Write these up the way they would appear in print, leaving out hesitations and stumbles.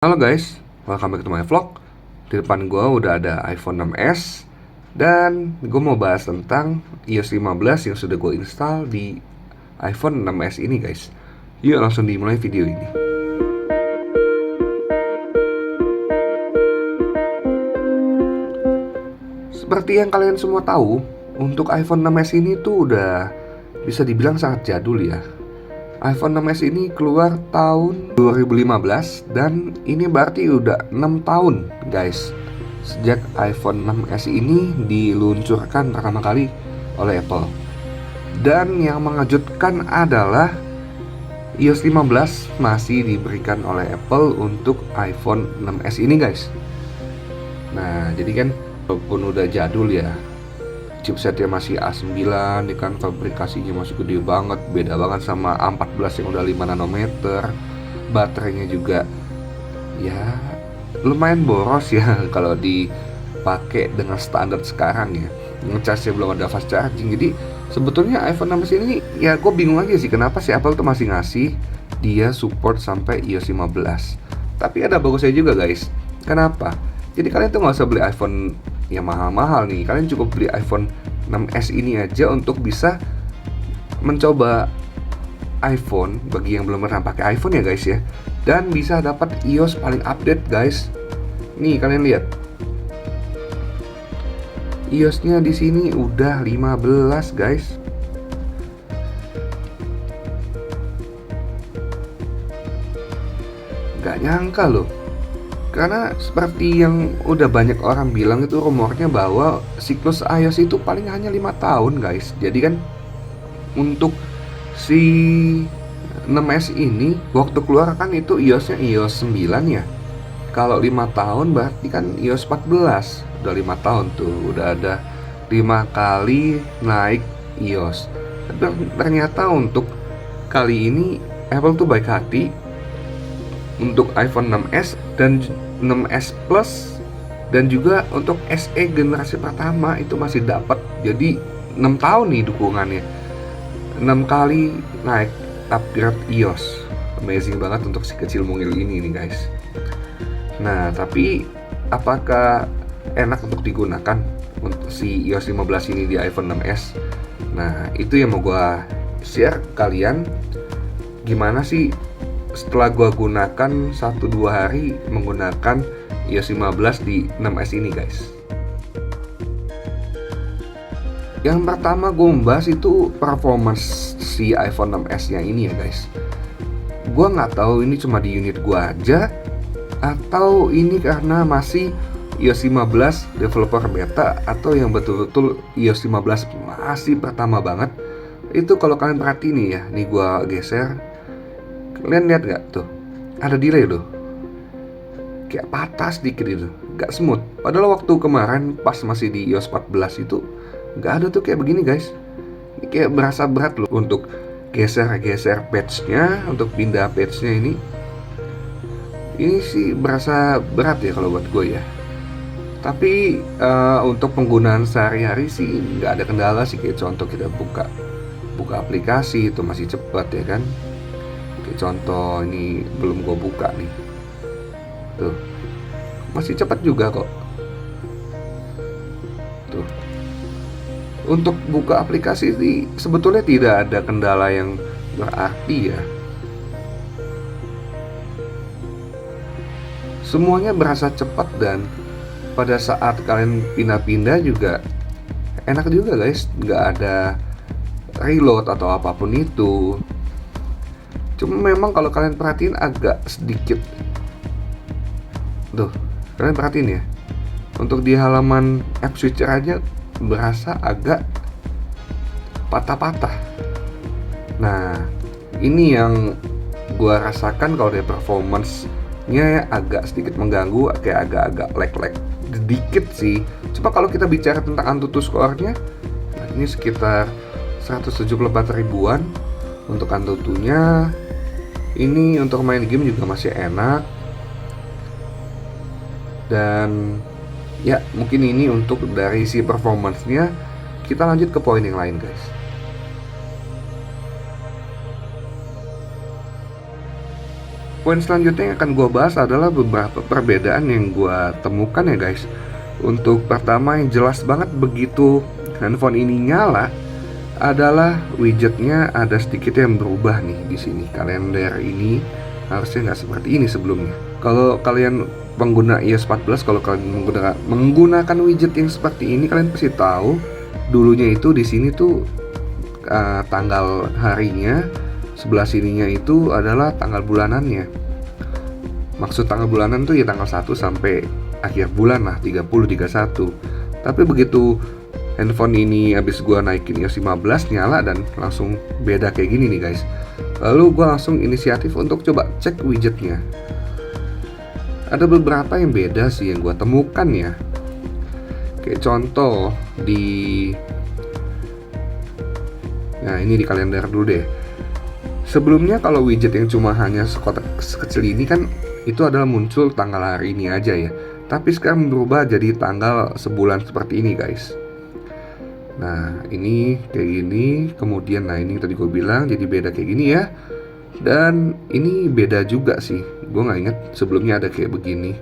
Halo guys, welcome back to my vlog. Di depan gue udah ada iPhone 6s. Dan gue mau bahas tentang iOS 15 yang sudah gue install di iPhone 6s ini guys. Yuk langsung dimulai video ini. Seperti yang kalian semua tahu, untuk iPhone 6s ini tuh udah bisa dibilang sangat jadul ya. iPhone 6s ini keluar tahun 2015 dan ini berarti udah 6 tahun guys sejak iPhone 6s ini diluncurkan pertama kali oleh Apple. Dan yang mengejutkan adalah iOS 15 masih diberikan oleh Apple untuk iPhone 6s ini guys. Nah jadi kan walaupun udah jadul ya, chipsetnya masih A9 ya kan, fabrikasinya masih gede banget, beda banget sama A14 yang udah 5 nanometer. Baterainya juga ya lumayan boros ya kalau dipakai dengan standar sekarang ya. Ngecasnya belum ada fast charging. Jadi sebetulnya iPhone 6s ini ya gue bingung aja sih kenapa sih Apple tuh masih ngasih dia support sampai iOS 15. Tapi ada bagusnya juga guys. Kenapa? Jadi kalian tuh nggak usah beli iPhone yang mahal-mahal nih. Kalian cukup beli iPhone 6s ini aja untuk bisa mencoba iPhone bagi yang belum pernah pakai iPhone ya guys ya. Dan bisa dapat iOS paling update guys. Nih kalian lihat. iOS-nya di sini udah 15 guys. Gak nyangka loh. Karena seperti yang udah banyak orang bilang itu rumornya bahwa siklus iOS itu paling hanya 5 tahun guys. Jadi kan untuk si 6s ini waktu keluar kan itu iOS-nya iOS 9 ya. Kalau 5 tahun berarti kan iOS 14. Udah 5 tahun tuh, udah ada 5 kali naik iOS. Dan ternyata untuk kali ini Apple tuh baik hati. Untuk iPhone 6s dan 6s Plus dan juga untuk SE generasi pertama itu masih dapat. Jadi 6 tahun nih dukungannya, 6 kali naik upgrade iOS. Amazing banget untuk si kecil mungil ini nih guys. Nah tapi apakah enak untuk digunakan untuk si iOS 15 ini di iPhone 6s? Nah itu yang mau gue share ke kalian. Gimana sih setelah gue gunakan 1-2 hari menggunakan iOS 15 di 6s ini guys. Yang pertama gue membahas itu performance si iPhone 6s nya ini ya guys. Gue nggak tahu ini cuma di unit gue aja atau ini karena masih iOS 15 developer beta atau yang betul-betul iOS 15 masih pertama banget. Itu kalau kalian perhatiin nih ya, nih gue geser. Kalian lihat gak tuh? Ada delay loh. Kayak patah sedikit itu, gak smooth. Padahal waktu kemarin pas masih di iOS 14 itu gak ada tuh kayak begini guys. Ini kayak berasa berat loh untuk geser-geser patch-nya, untuk pindah patch-nya ini. Ini sih berasa berat ya kalau buat gue ya. Tapi untuk penggunaan sehari-hari sih gak ada kendala sih. Kayak contoh kita buka aplikasi itu masih cepat ya kan. Contoh ini belum gue buka nih, tuh masih cepat juga kok. Tuh untuk buka aplikasi sih sebetulnya tidak ada kendala yang berarti ya. Semuanya berasa cepat dan pada saat kalian pindah-pindah juga enak juga guys. Nggak ada reload atau apapun itu. Cuma memang kalau kalian perhatiin agak sedikit. Tuh, kalian perhatiin ya. Untuk di halaman app switcher aja berasa agak patah-patah. Nah, ini yang gua rasakan kalau dari performance-nya ya, agak sedikit mengganggu, kayak agak-agak lag-lag sedikit sih. Cuma kalau kita bicara tentang Antutu score-nya, nah ini sekitar 174 ribuan untuk Antutunya. Ini untuk main game juga masih enak. Dan ya mungkin ini untuk dari si performance-nya. Kita lanjut ke poin yang lain guys. poin selanjutnya yang akan gue bahas adalah beberapa perbedaan yang gue temukan ya guys. Untuk pertama yang jelas banget begitu handphone ini nyala adalah widgetnya ada sedikit yang berubah nih di sini. Kalender ini harusnya nggak seperti ini sebelumnya. Kalau kalian pengguna iOS 14, kalau kalian menggunakan widget yang seperti ini, kalian pasti tahu dulunya itu di sini tuh tanggal harinya, sebelah sininya itu adalah tanggal bulanannya. Maksud tanggal bulanan tuh ya tanggal 1 sampai akhir bulan lah, 30, 31. Tapi begitu handphone ini habis gua naikin iOS 15 nyala dan langsung beda kayak gini nih guys. Lalu gua langsung inisiatif untuk coba cek widgetnya. Ada beberapa yang beda sih yang gua temukan ya. Kayak contoh nah ini di kalender dulu deh. Sebelumnya kalau widget yang cuma hanya sekotak sekecil ini kan itu adalah muncul tanggal hari ini aja ya. Tapi sekarang berubah jadi tanggal sebulan seperti ini guys. Nah ini kayak gini. Kemudian nah ini tadi gue bilang jadi beda kayak gini ya. Dan ini beda juga sih. Gue gak ingat sebelumnya ada kayak begini.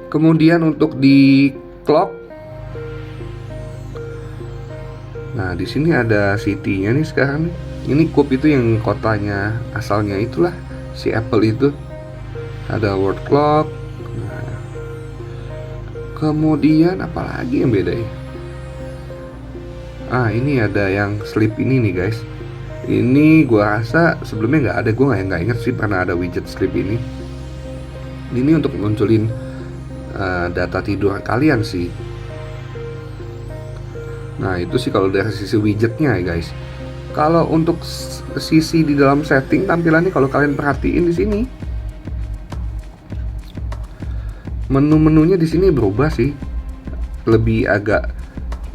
Kemudian untuk di clock, nah di sini ada city-nya nih sekarang. Ini Coop itu yang kotanya asalnya itulah si Apple itu. Ada word clock. Nah, kemudian apalagi yang beda ya? Ini ada yang sleep ini nih guys. Ini gua rasa sebelumnya nggak ada. Gue nggak inget sih pernah ada widget sleep ini. Ini untuk munculin data tidur kalian sih. Nah itu sih kalau dari sisi widgetnya ya guys. Kalau untuk sisi di dalam setting tampilannya, kalau kalian perhatiin di sini, menu-menunya di sini berubah sih, lebih agak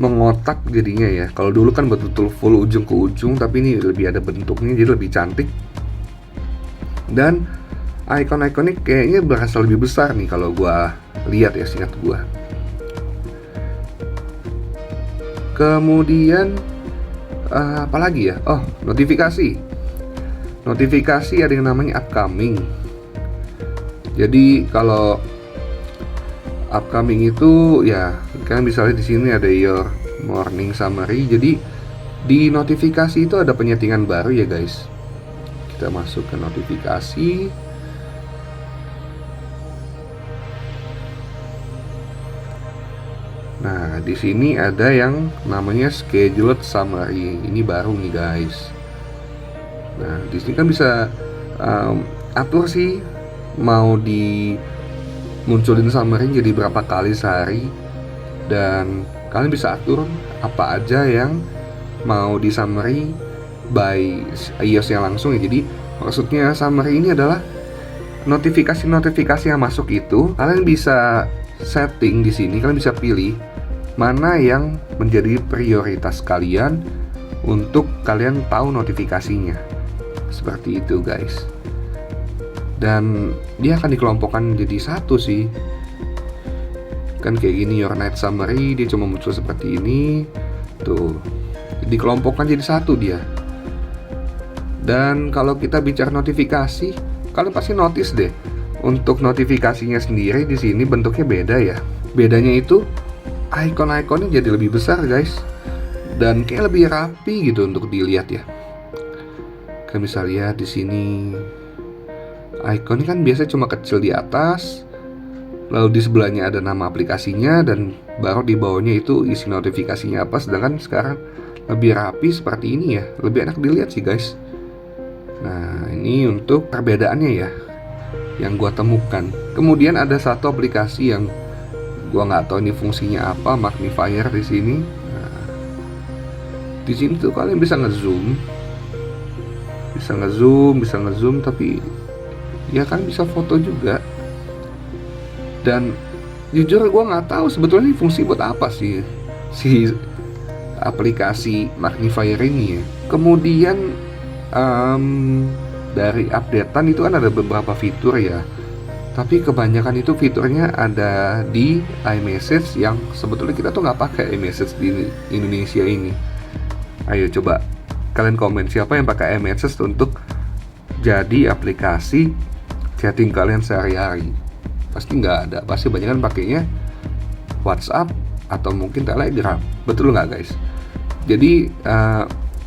mengotak jadinya ya. Kalau dulu kan betul-betul full ujung ke ujung, tapi ini lebih ada bentuknya, jadi lebih cantik. Dan icon-iconik kayaknya berasa lebih besar nih kalau gua lihat ya, seingat gua. Kemudian apalagi ya? Oh, notifikasi. Notifikasi ada yang namanya upcoming. Jadi kalau upcoming itu ya kan misalnya di sini ada your morning summary. Jadi di notifikasi itu ada penyetingan baru ya guys. Kita masuk ke notifikasi. Nah, di sini ada yang namanya scheduled summary. Ini baru nih guys. Nah, di sini kan bisa atur sih mau dimunculin summary jadi berapa kali sehari, dan kalian bisa atur apa aja yang mau di summary by iOS yang langsung ya. Jadi maksudnya summary ini adalah notifikasi yang masuk itu kalian bisa setting di sini, kalian bisa pilih mana yang menjadi prioritas kalian untuk kalian tahu notifikasinya. Seperti itu guys. Dan dia akan dikelompokkan jadi satu sih. Kan kayak gini your night summary, dia cuma muncul seperti ini. Tuh, dikelompokkan jadi satu dia. Dan kalau kita bicara notifikasi, kalian pasti notice deh. Untuk notifikasinya sendiri di sini bentuknya beda ya. Bedanya itu icon-iconnya jadi lebih besar guys, dan kayak lebih rapi gitu untuk dilihat ya. Kalian bisa lihat di sini iconnya kan biasa cuma kecil di atas, lalu di sebelahnya ada nama aplikasinya, dan baru di bawahnya itu isi notifikasinya apa. Sedangkan sekarang lebih rapi seperti ini ya, lebih enak dilihat sih guys. Nah ini untuk perbedaannya ya yang gua temukan. Kemudian ada satu aplikasi yang gua nggak tahu ini fungsinya apa, magnifier di sini. Nah, di sini tuh kalian bisa ngezoom, tapi ya kan bisa foto juga. Dan jujur gua nggak tahu sebetulnya ini fungsi buat apa sih si aplikasi magnifier ini ya. Kemudian dari updatean itu kan ada beberapa fitur ya. Tapi kebanyakan itu fiturnya ada di iMessage yang sebetulnya kita tuh nggak pakai iMessage di Indonesia ini. Ayo coba kalian komen siapa yang pakai iMessage untuk jadi aplikasi chatting kalian sehari-hari? Pasti nggak ada, pasti banyak kan pakainya WhatsApp atau mungkin Telegram, betul nggak guys? Jadi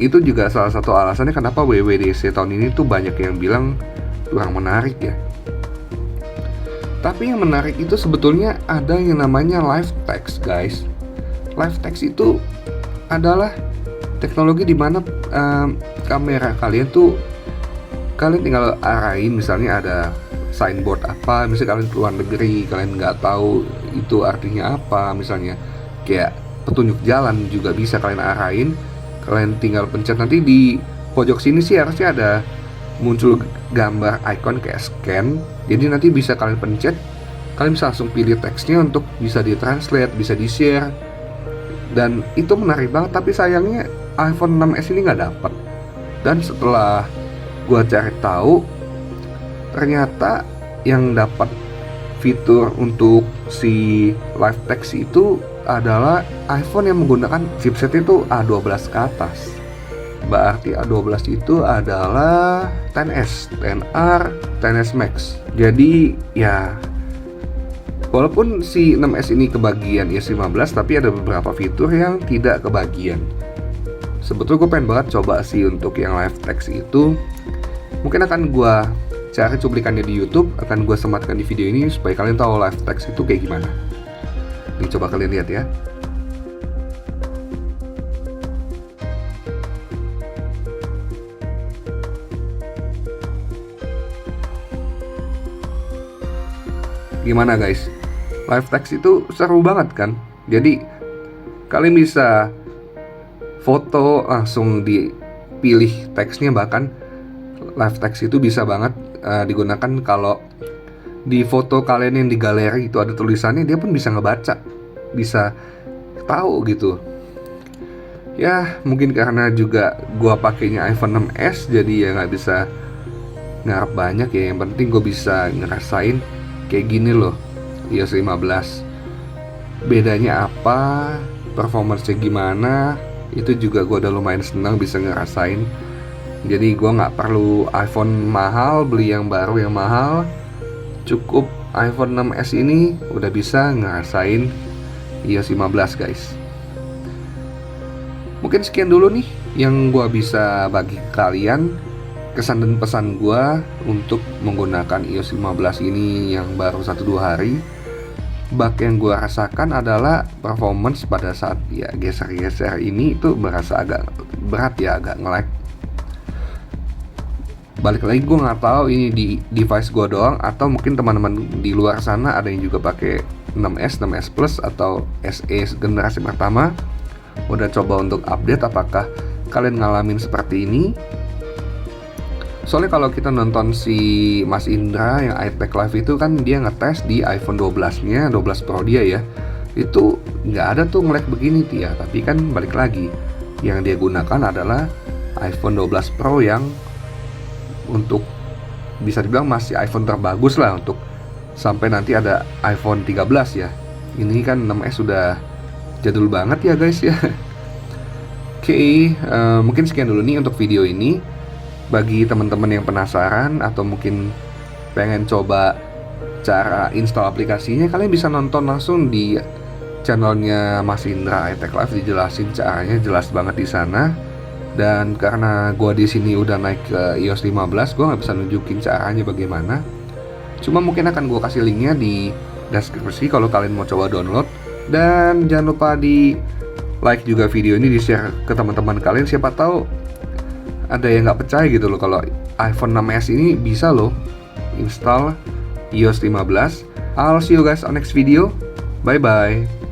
itu juga salah satu alasannya kenapa WWDC tahun ini tuh banyak yang bilang kurang menarik ya. Tapi yang menarik itu sebetulnya ada yang namanya live text guys. Live text itu adalah teknologi di mana kamera kalian tuh kalian tinggal arahin, misalnya ada signboard apa, misalnya kalian keluar negeri, kalian nggak tahu itu artinya apa, misalnya kayak petunjuk jalan juga bisa kalian arahin, kalian tinggal pencet. Nanti di pojok sini sih harusnya ada muncul gambar icon kayak scan, jadi nanti bisa kalian pencet, kalian bisa langsung pilih teksnya untuk bisa ditranslate, bisa di share, dan itu menarik banget. Tapi sayangnya iPhone 6s ini nggak dapat. Dan setelah gua cari tahu, ternyata yang dapat fitur untuk si live text itu adalah iPhone yang menggunakan chipset itu A12 ke atas. Berarti A12 itu adalah XS, XR, XS Max. Jadi ya, walaupun si 6s ini kebagian iOS 15, tapi ada beberapa fitur yang tidak kebagian. Sebetulnya gue pengen banget coba sih untuk yang live text itu. Mungkin akan gue cari cuplikannya di YouTube, akan gue sematkan di video ini supaya kalian tahu live text itu kayak gimana. Nih coba kalian lihat ya. Gimana guys? Live text itu seru banget kan? Jadi kalian bisa foto langsung dipilih teksnya, bahkan live text itu bisa banget digunakan kalau di foto kalian yang di galeri itu ada tulisannya, dia pun bisa ngebaca, bisa tahu gitu. Ya mungkin karena juga gua pakainya iPhone 6s, jadi ya nggak bisa ngarep banyak ya. Yang penting gue bisa ngerasain kayak gini loh iOS 15. Bedanya apa, performance-nya gimana, itu juga gue udah lumayan senang bisa ngerasain. Jadi gue nggak perlu iPhone mahal, beli yang baru yang mahal. Cukup iPhone 6s ini udah bisa ngerasain iOS 15 guys. Mungkin sekian dulu nih yang gue bisa bagi ke kalian, kesan dan pesan gue untuk menggunakan iOS 15 ini yang baru 1-2 hari. Bug yang gue rasakan adalah performance pada saat ya geser-geser ini itu berasa agak berat ya, agak nge-lag. Balik lagi, gue nggak tahu ini di device gue doang atau mungkin teman-teman di luar sana ada yang juga pakai 6s, 6s Plus atau SE generasi pertama udah coba untuk update. Apakah kalian ngalamin seperti ini? Soalnya kalau kita nonton si Mas Indra yang iTech Live itu kan dia ngetes di iPhone 12-nya, 12 Pro dia ya. Itu nggak ada tuh nge-lag begini ya. Tapi kan balik lagi, yang dia gunakan adalah iPhone 12 Pro yang untuk bisa dibilang masih iPhone terbagus lah untuk sampai nanti ada iPhone 13 ya. Ini kan 6s sudah jadul banget ya guys ya. Oke, mungkin sekian dulu nih untuk video ini. Bagi teman-teman yang penasaran atau mungkin pengen coba cara install aplikasinya, kalian bisa nonton langsung di channelnya Mas Indra iTech Live, dijelasin caranya, jelas banget di sana. Dan karena gua di sini udah naik ke iOS 15, gua nggak bisa nunjukin caranya bagaimana. Cuma mungkin akan gua kasih linknya di deskripsi kalau kalian mau coba download. Dan jangan lupa di like juga video ini, di share ke teman-teman kalian. Siapa tahu ada yang nggak percaya gitu loh kalau iPhone 6s ini bisa loh install iOS 15. I'll see you guys on next video. Bye bye.